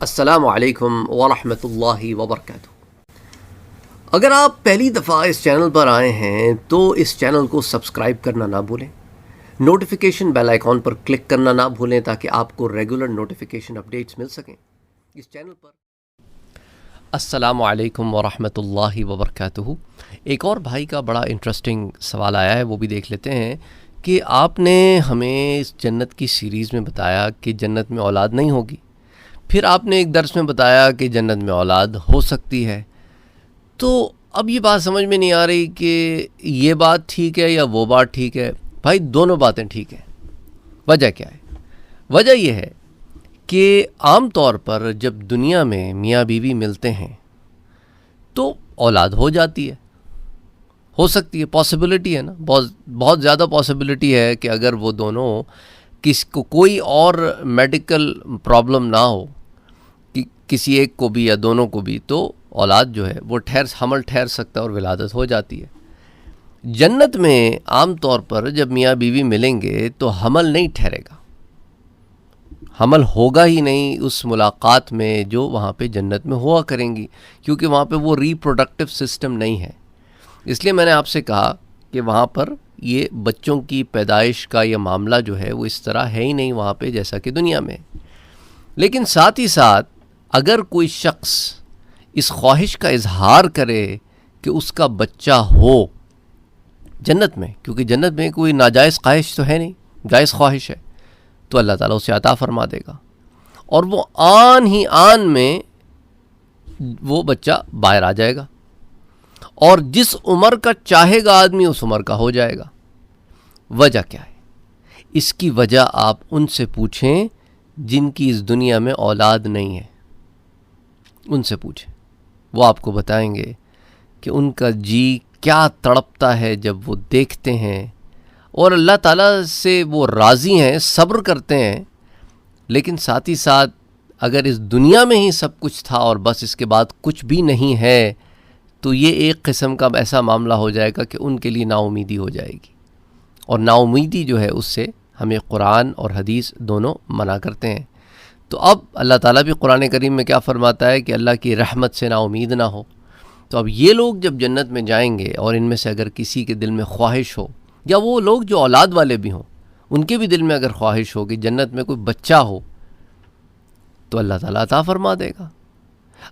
अस्सलामु अलैकुम वरहमतुल्लाहि वबरकातुहू। अगर आप पहली दफ़ा इस चैनल पर आए हैं तो इस चैनल को सब्सक्राइब करना ना भूलें, नोटिफिकेशन बेल आइकॉन पर क्लिक करना ना भूलें ताकि आपको रेगुलर नोटिफिकेशन अपडेट्स मिल सकें इस चैनल पर। अस्सलामु अलैकुम वरहमतुल्लाहि वबरकातुहू। एक और भाई का बड़ा इंटरेस्टिंग सवाल आया है, वो भी देख लेते हैं कि आपने हमें इस जन्नत की सीरीज़ में बताया कि जन्नत में औलाद नहीं होगी, फिर आपने एक दर्स में बताया कि जन्नत में औलाद हो सकती है। तो अब ये बात समझ में नहीं आ रही कि ये बात ठीक है या वो बात ठीक है। भाई दोनों बातें ठीक हैं। वजह क्या है? वजह यह है कि आम तौर पर जब दुनिया में मियाँ बीवी मिलते हैं तो औलाद हो जाती है, हो सकती है, पॉसिबिलिटी है ना, बहुत ज़्यादा पॉसिबिलिटी है कि अगर वो दोनों किसको कोई और मेडिकल प्रॉब्लम ना हो कि किसी एक को भी या दोनों को भी, तो औलाद जो है वो हमल ठहर सकता है और विलादत हो जाती है। जन्नत में आम तौर पर जब मियाँ बीवी मिलेंगे तो हमल नहीं ठहरेगा, हमल होगा ही नहीं उस मुलाकात में जो वहाँ पे जन्नत में हुआ करेंगी, क्योंकि वहाँ पे वो रिप्रोडक्टिव सिस्टम नहीं है। इसलिए मैंने आपसे कहा कि वहाँ पर ये बच्चों की पैदाइश का ये मामला जो है वो इस तरह है ही नहीं वहाँ पे जैसा कि दुनिया में। लेकिन साथ ही साथ अगर कोई शख्स इस ख्वाहिश का इजहार करे कि उसका बच्चा हो जन्नत में, क्योंकि जन्नत में कोई नाजायज़ ख्वाहिश तो है नहीं, जायज़ ख्वाहिश है, तो अल्लाह ताला उसे अता फरमा देगा और वो आन ही आन में वो बच्चा बाहर आ जाएगा और जिस उम्र का चाहेगा आदमी उस उम्र का हो जाएगा। वजह क्या है? इसकी वजह आप उनसे पूछें जिनकी इस दुनिया में औलाद नहीं है, उनसे पूछें, वो आपको बताएंगे कि उनका जी क्या तड़पता है जब वो देखते हैं और अल्लाह ताला से वो राज़ी हैं, सब्र करते हैं। लेकिन साथ ही साथ अगर इस दुनिया में ही सब कुछ था और बस इसके बाद कुछ भी नहीं है, तो ये एक किस्म का ऐसा मामला हो जाएगा कि उनके लिए नाउमीदी हो जाएगी, और नाउमीदी जो है उससे हमें कुरान और हदीस दोनों मना करते हैं। तो अब अल्लाह ताला भी कुरान करीम में क्या फरमाता है कि अल्लाह की रहमत से नाउमीद ना हो। तो अब ये लोग जब जन्नत में जाएंगे और इनमें से अगर किसी के दिल में ख्वाहिश हो, या वो लोग जो औलाद वाले भी हों उनके भी दिल में अगर ख्वाहिश हो कि जन्नत में कोई बच्चा हो, तो अल्लाह ताला अता फरमा देगा।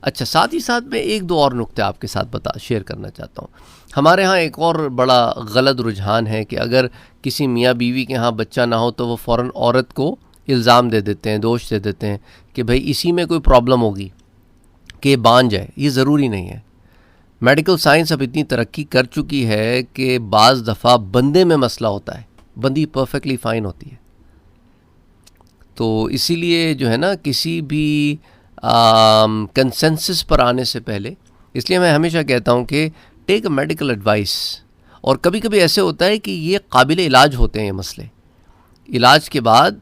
अच्छा, साथ ही साथ मैं एक दो और नुक्ते आपके साथ शेयर करना चाहता हूँ। हमारे यहाँ एक और बड़ा गलत रुझान है कि अगर किसी मियाँ बीवी के यहाँ बच्चा ना हो तो वो फ़ौरन औरत को इल्ज़ाम दे देते हैं, दोष दे देते हैं कि भाई इसी में कोई प्रॉब्लम होगी कि बांझ है। ये ज़रूरी नहीं है। मेडिकल साइंस अब इतनी तरक्की कर चुकी है कि बाज़ दफ़ा बंदे में मसला होता है, बंदी परफेक्टली फ़ाइन होती है। तो इसीलिए जो है ना, किसी भी कंसेंसस पर आने से पहले, इसलिए मैं हमेशा कहता हूँ कि टेक अ मेडिकल एडवाइस। और कभी कभी ऐसे होता है कि ये काबिल इलाज होते हैं ये मसले, इलाज के बाद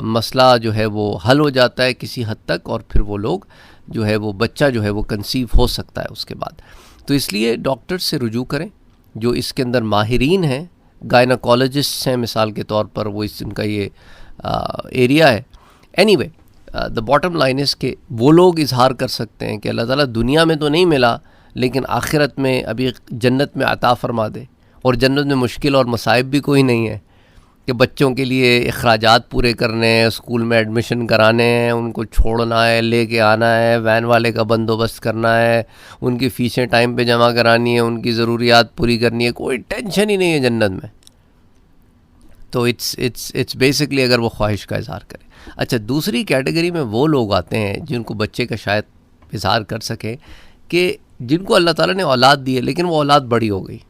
मसला जो है वो हल हो जाता है किसी हद तक, और फिर वो लोग जो है वो बच्चा जो है वो कंसीव हो सकता है उसके बाद। तो इसलिए डॉक्टर से रुजू करें जो इसके अंदर माहिरीन हैं, गायनाकोलॉजिस्ट हैं मिसाल के तौर पर, वो इनका ये एरिया है। Anyway, the bottom line is के वो लोग इजहार कर सकते हैं कि अल्लाह ताला दुनिया में तो नहीं मिला लेकिन आखिरत में अभी जन्नत में अता फरमा दे, और जन्नत में मुश्किल और मसाइब भी कोई नहीं है कि बच्चों के लिए अखराजात पूरे करने हैं, स्कूल में एडमिशन कराने हैं, उनको छोड़ना है, लेके आना है, वैन वाले का बंदोबस्त करना है, उनकी फ़ीसें टाइम पे जमा करानी है, उनकी ज़रूरियात पूरी करनी है, कोई टेंशन ही नहीं है जन्नत में। तो इट्स बेसिकली अगर वो ख्वाहिश का इज़हार करे। अच्छा, दूसरी कैटेगरी में वो लोग आते हैं जिनको बच्चे का शायद इज़हार कर सके, कि जिनको अल्लाह ताला ने औलाद दी है लेकिन वो औलाद बड़ी हो गई।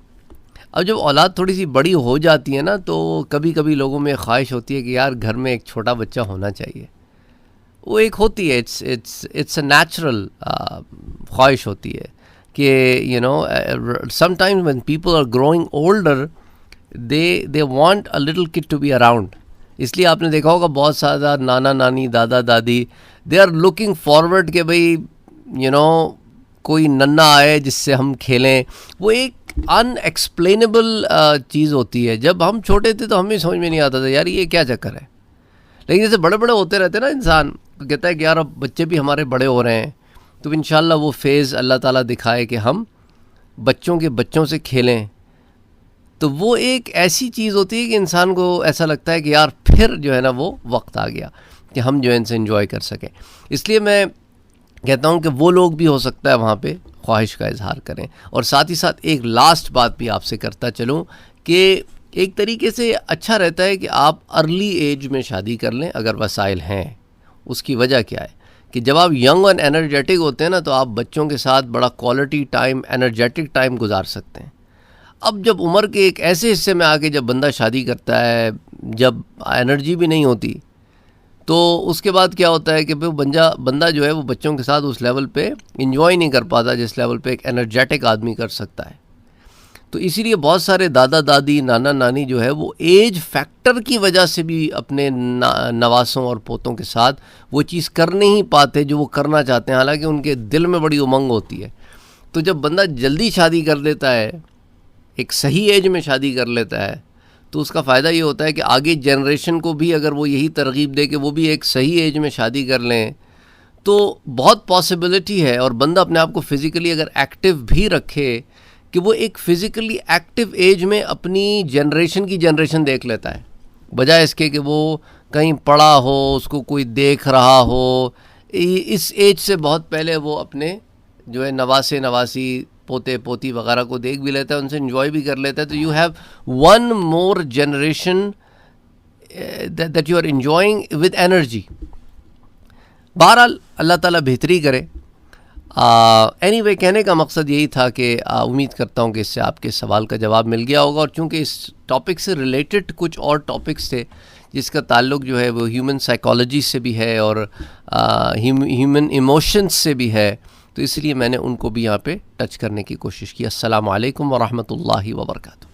अब जब औलाद थोड़ी सी बड़ी हो जाती है ना, तो कभी कभी लोगों में ख्वाहिश होती है कि यार घर में एक छोटा बच्चा होना चाहिए। वो एक होती है, इट्स अ नेचुरल ख्वाहिश होती है कि you know sometimes when people are growing older they want a little kid to be around. इसलिए आपने देखा होगा बहुत सारा नाना नानी, दादा दादी, दे आर लुकिंग फॉरवर्ड कि भाई यू नो कोई नन्ना आए जिससे हम खेलें। वो एक अनएक्सप्लेनेबल चीज़ होती है। जब हम छोटे थे तो हमें समझ में नहीं आता था यार ये क्या चक्कर है, लेकिन जैसे बड़े बड़े होते रहते ना इंसान, तो कहता है कि यार अब बच्चे भी हमारे बड़े हो रहे हैं, तो इंशाल्लाह वो फेज़ अल्लाह ताला दिखाए कि हम बच्चों के बच्चों से खेलें। तो वो एक ऐसी चीज़ होती है कि इंसान को ऐसा लगता है कि यार फिर जो है ना वो वक्त आ गया कि हम जो है इनसे एंजॉय कर सकें। इसलिए मैं कहता हूँ कि वो लोग भी हो सकता है वहाँ पे ख्वाहिश का इजहार करें। और साथ ही साथ एक लास्ट बात भी आपसे करता चलूँ कि एक तरीके से अच्छा रहता है कि आप अर्ली एज में शादी कर लें अगर वसाइल हैं। उसकी वजह क्या है कि जब आप यंग और एनर्जेटिक होते हैं ना, तो आप बच्चों के साथ बड़ा क्वालिटी टाइम, एनर्जेटिक टाइम गुजार सकते हैं। अब जब उम्र के एक ऐसे हिस्से में आके जब बंदा शादी करता है, जब एनर्जी भी नहीं होती, तो उसके बाद क्या होता है कि भाई बंदा जो है वो बच्चों के साथ उस लेवल पे इंजॉय नहीं कर पाता जिस लेवल पे एक एनर्जेटिक आदमी कर सकता है। तो इसीलिए बहुत सारे दादा दादी, नाना नानी जो है वो एज फैक्टर की वजह से भी अपने नवासों और पोतों के साथ वो चीज़ कर नहीं पाते जो वो करना चाहते हैं, हालांकि उनके दिल में बड़ी उमंग होती है। तो जब बंदा जल्दी शादी कर लेता है, एक सही एज में शादी कर लेता है, तो उसका फ़ायदा ये होता है कि आगे जनरेशन को भी अगर वो यही तरगीब दे कि वो भी एक सही एज में शादी कर लें, तो बहुत पॉसिबिलिटी है। और बंदा अपने आप को फ़िज़िकली अगर एक्टिव भी रखे कि वो एक फ़िज़िकली एक्टिव एज में अपनी जनरेशन देख लेता है, बजाय इसके कि वो कहीं पड़ा हो, उसको कोई देख रहा हो। इस एज से बहुत पहले वो अपने जो है नवासी पोते पोती वगैरह को देख भी लेता है, उनसे एंजॉय भी कर लेता है। तो you have one more generation that you are enjoying with energy. बहरहाल अल्लाह ताला बेहतरी करे। एनीवे कहने का मकसद यही था कि उम्मीद करता हूँ कि इससे आपके सवाल का जवाब मिल गया होगा। और चूँकि इस टॉपिक से रिलेटेड कुछ और टॉपिक्स थे जिसका ताल्लुक़ जो है वो ह्यूमन साइकोलॉजी से भी है और ह्यूमन इमोशंस से भी है, तो इसलिए मैंने उनको भी यहाँ पे टच करने की कोशिश की। अस्सलामु अलैकुम व रहमतुल्लाहि व बरकातुहू।